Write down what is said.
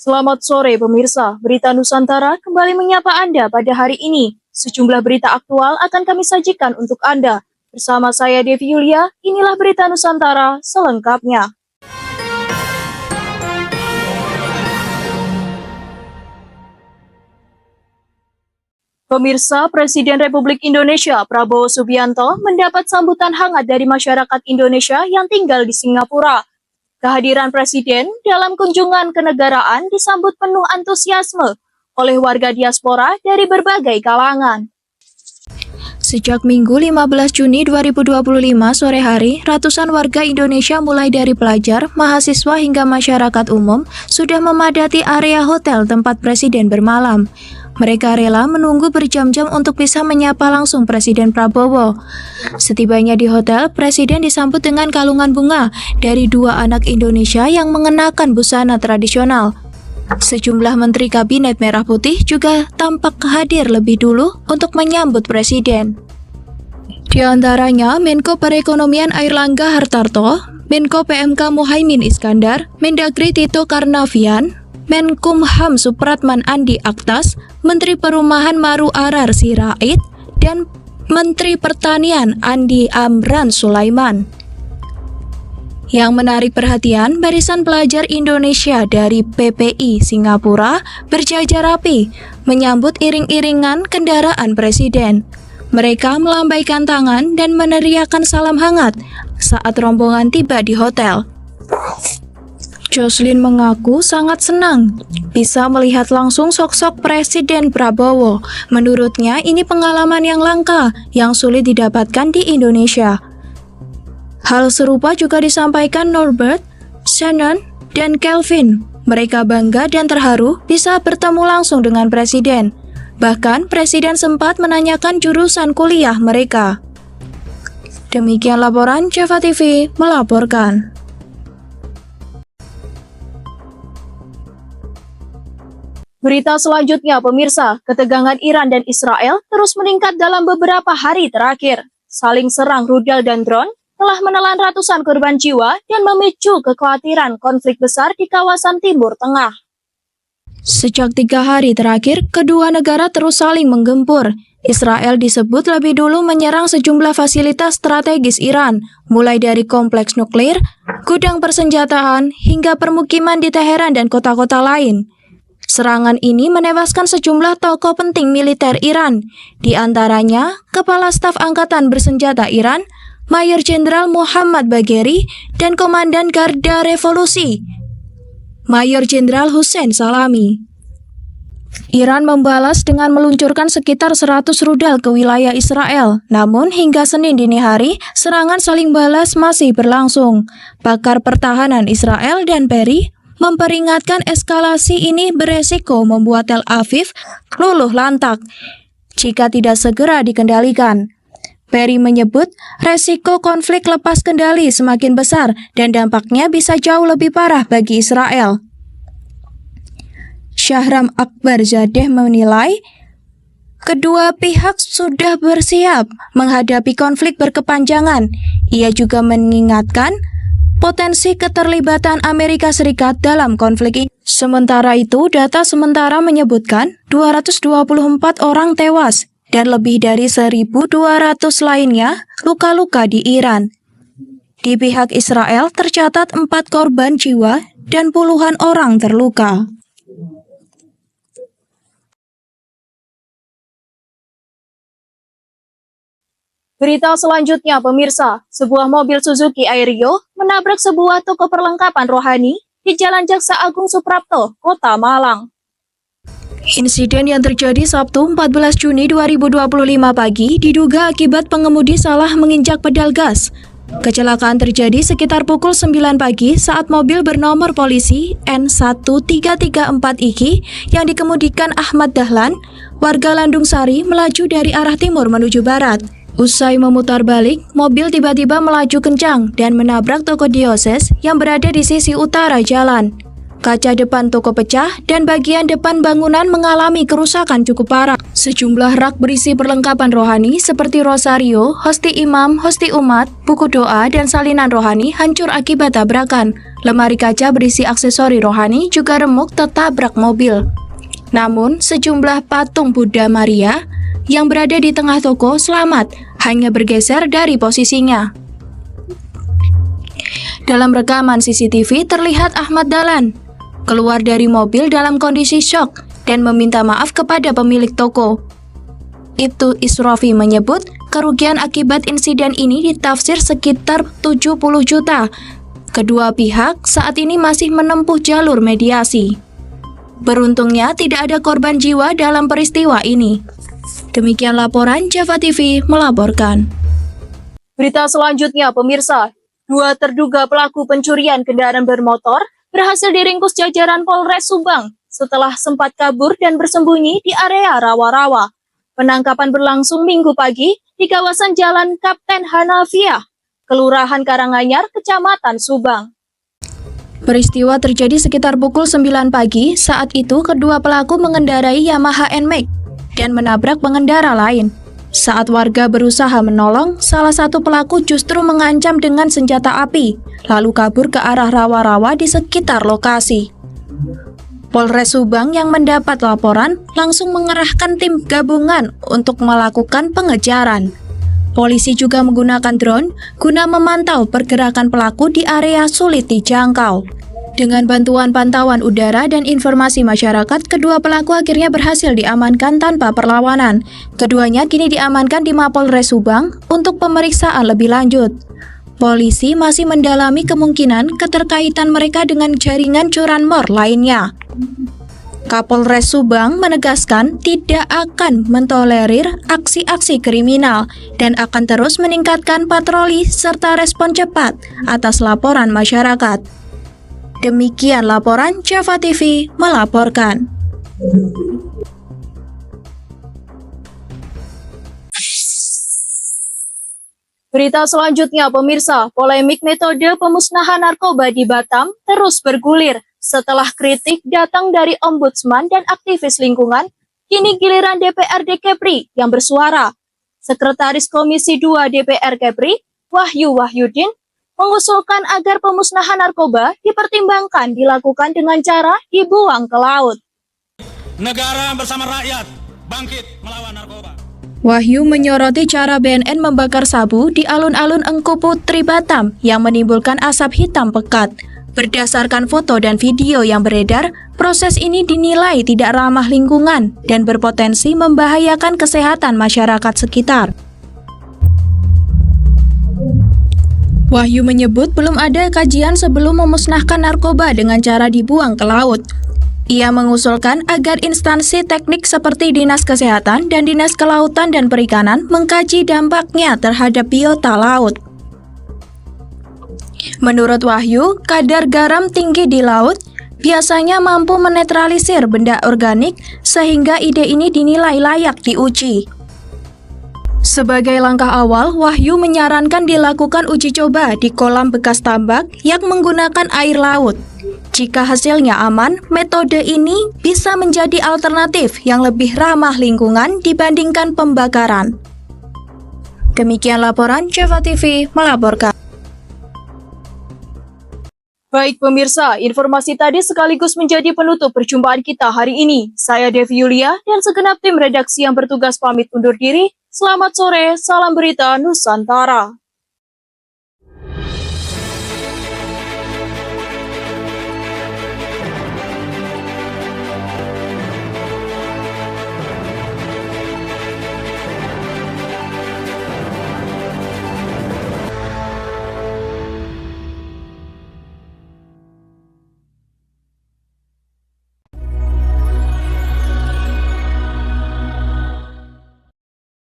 Selamat sore pemirsa, Berita Nusantara kembali menyapa Anda pada hari ini. Sejumlah berita aktual akan kami sajikan untuk Anda. Bersama saya Devi Yulia, inilah Berita Nusantara selengkapnya. Pemirsa, Presiden Republik Indonesia Prabowo Subianto mendapat sambutan hangat dari masyarakat Indonesia yang tinggal di Singapura. Kehadiran Presiden dalam kunjungan kenegaraan disambut penuh antusiasme oleh warga diaspora dari berbagai kalangan. Sejak Minggu 15 Juni 2025 sore hari, ratusan warga Indonesia mulai dari pelajar, mahasiswa hingga masyarakat umum sudah memadati area hotel tempat Presiden bermalam. Mereka rela menunggu berjam-jam untuk bisa menyapa langsung Presiden Prabowo. Setibanya di hotel, Presiden disambut dengan kalungan bunga dari dua anak Indonesia yang mengenakan busana tradisional. Sejumlah menteri kabinet merah putih juga tampak hadir lebih dulu untuk menyambut Presiden. Di antaranya Menko Perekonomian Airlangga Hartarto, Menko PMK Muhaimin Iskandar, Mendagri Tito Karnavian, Menkumham Supratman Andi Aktas, Menteri Perumahan Maru Arar Sirait, dan Menteri Pertanian Andi Amran Sulaiman. Yang menarik perhatian, barisan pelajar Indonesia dari PPI Singapura berjajar rapi menyambut iring-iringan kendaraan Presiden. Mereka melambaikan tangan dan meneriakkan salam hangat saat rombongan tiba di hotel. Jocelyn mengaku sangat senang bisa melihat langsung sosok Presiden Prabowo. Menurutnya, ini pengalaman yang langka yang sulit didapatkan di Indonesia. Hal serupa juga disampaikan Norbert, Shannon, dan Kelvin. Mereka bangga dan terharu bisa bertemu langsung dengan Presiden. Bahkan, Presiden sempat menanyakan jurusan kuliah mereka. Demikian laporan Java TV melaporkan. Berita selanjutnya, pemirsa, ketegangan Iran dan Israel terus meningkat dalam beberapa hari terakhir. Saling serang rudal dan drone telah menelan ratusan korban jiwa dan memicu kekhawatiran konflik besar di kawasan Timur Tengah. Sejak 3 hari terakhir, kedua negara terus saling menggempur. Israel disebut lebih dulu menyerang sejumlah fasilitas strategis Iran, mulai dari kompleks nuklir, gudang persenjataan, hingga permukiman di Teheran dan kota-kota lain. Serangan ini menewaskan sejumlah tokoh penting militer Iran, di antaranya Kepala Staf Angkatan Bersenjata Iran, Mayor Jenderal Muhammad Bagheri, dan Komandan Garda Revolusi, Mayor Jenderal Hussein Salami. Iran membalas dengan meluncurkan sekitar 100 rudal ke wilayah Israel. Namun hingga Senin dini hari, serangan saling balas masih berlangsung. Pakar pertahanan Israel dan Perry memperingatkan eskalasi ini beresiko membuat Tel Aviv luluh lantak jika tidak segera dikendalikan. Perry menyebut resiko konflik lepas kendali semakin besar dan dampaknya bisa jauh lebih parah bagi Israel. Shahram Akbarzadeh menilai kedua pihak sudah bersiap menghadapi konflik berkepanjangan. Ia juga mengingatkan potensi keterlibatan Amerika Serikat dalam konflik ini. Sementara itu, data sementara menyebutkan 224 orang tewas dan lebih dari 1.200 lainnya luka-luka di Iran. Di pihak Israel tercatat 4 korban jiwa dan puluhan orang terluka. Berita selanjutnya, pemirsa, sebuah mobil Suzuki Airio menabrak sebuah toko perlengkapan rohani di Jalan Jaksa Agung Suprapto, Kota Malang. Insiden yang terjadi Sabtu 14 Juni 2025 pagi diduga akibat pengemudi salah menginjak pedal gas. Kecelakaan terjadi sekitar pukul 9 pagi saat mobil bernomor polisi N1334 IKI yang dikemudikan Ahmad Dahlan, warga Landung Sari, melaju dari arah timur menuju barat. Usai memutar balik, mobil tiba-tiba melaju kencang dan menabrak toko dioses yang berada di sisi utara jalan. Kaca depan toko pecah dan bagian depan bangunan mengalami kerusakan cukup parah. Sejumlah rak berisi perlengkapan rohani seperti rosario, hosti imam, hosti umat, buku doa, dan salinan rohani hancur akibat tabrakan. Lemari kaca berisi aksesori rohani juga remuk tertabrak mobil. Namun, sejumlah patung Buddha Maria yang berada di tengah toko selamat, hanya bergeser dari posisinya. Dalam rekaman CCTV terlihat Ahmad Dahlan keluar dari mobil dalam kondisi syok dan meminta maaf kepada pemilik toko. Ibtu Isrofi menyebut kerugian akibat insiden ini ditafsir sekitar 70 juta. Kedua pihak saat ini masih menempuh jalur mediasi. Beruntungnya tidak ada korban jiwa dalam peristiwa ini. Demikian laporan Java TV melaporkan. Berita selanjutnya, pemirsa, 2 terduga pelaku pencurian kendaraan bermotor berhasil diringkus jajaran Polres Subang setelah sempat kabur dan bersembunyi di area rawa-rawa. Penangkapan berlangsung Minggu pagi di kawasan Jalan Kapten Hanafiah, Kelurahan Karanganyar, Kecamatan Subang. Peristiwa terjadi sekitar pukul 9 pagi. Saat itu kedua pelaku mengendarai Yamaha NMAX dan menabrak pengendara lain. Saat warga berusaha menolong, salah satu pelaku justru mengancam dengan senjata api, lalu kabur ke arah rawa-rawa di sekitar lokasi. Polres Subang yang mendapat laporan langsung mengerahkan tim gabungan untuk melakukan pengejaran. Polisi juga menggunakan drone guna memantau pergerakan pelaku di area sulit dijangkau. Dengan bantuan pantauan udara dan informasi masyarakat, kedua pelaku akhirnya berhasil diamankan tanpa perlawanan. Keduanya kini diamankan di Mapolres Subang untuk pemeriksaan lebih lanjut. Polisi masih mendalami kemungkinan keterkaitan mereka dengan jaringan curanmor lainnya. Kapolres Subang menegaskan tidak akan mentolerir aksi-aksi kriminal dan akan terus meningkatkan patroli serta respon cepat atas laporan masyarakat. Demikian laporan Java TV melaporkan. Berita selanjutnya, pemirsa, polemik metode pemusnahan narkoba di Batam terus bergulir. Setelah kritik datang dari ombudsman dan aktivis lingkungan, kini giliran DPRD Kepri yang bersuara. Sekretaris Komisi 2 DPR Kepri, Wahyu Wahyudin, mengusulkan agar pemusnahan narkoba dipertimbangkan dilakukan dengan cara dibuang ke laut. Negara bersama rakyat bangkit melawan narkoba. Wahyu menyoroti cara BNN membakar sabu di alun-alun Engku Putri Batam yang menimbulkan asap hitam pekat. Berdasarkan foto dan video yang beredar, proses ini dinilai tidak ramah lingkungan dan berpotensi membahayakan kesehatan masyarakat sekitar. Wahyu menyebut belum ada kajian sebelum memusnahkan narkoba dengan cara dibuang ke laut. Ia mengusulkan agar instansi teknik seperti Dinas Kesehatan dan Dinas Kelautan dan Perikanan mengkaji dampaknya terhadap biota laut. Menurut Wahyu, kadar garam tinggi di laut biasanya mampu menetralisir benda organik sehingga ide ini dinilai layak diuji. Sebagai langkah awal, Wahyu menyarankan dilakukan uji coba di kolam bekas tambak yang menggunakan air laut. Jika hasilnya aman, metode ini bisa menjadi alternatif yang lebih ramah lingkungan dibandingkan pembakaran. Demikian laporan Java TV melaporkan. Baik pemirsa, informasi tadi sekaligus menjadi penutup perjumpaan kita hari ini. Saya Devi Yulia dan segenap tim redaksi yang bertugas pamit undur diri. Selamat sore, salam berita Nusantara.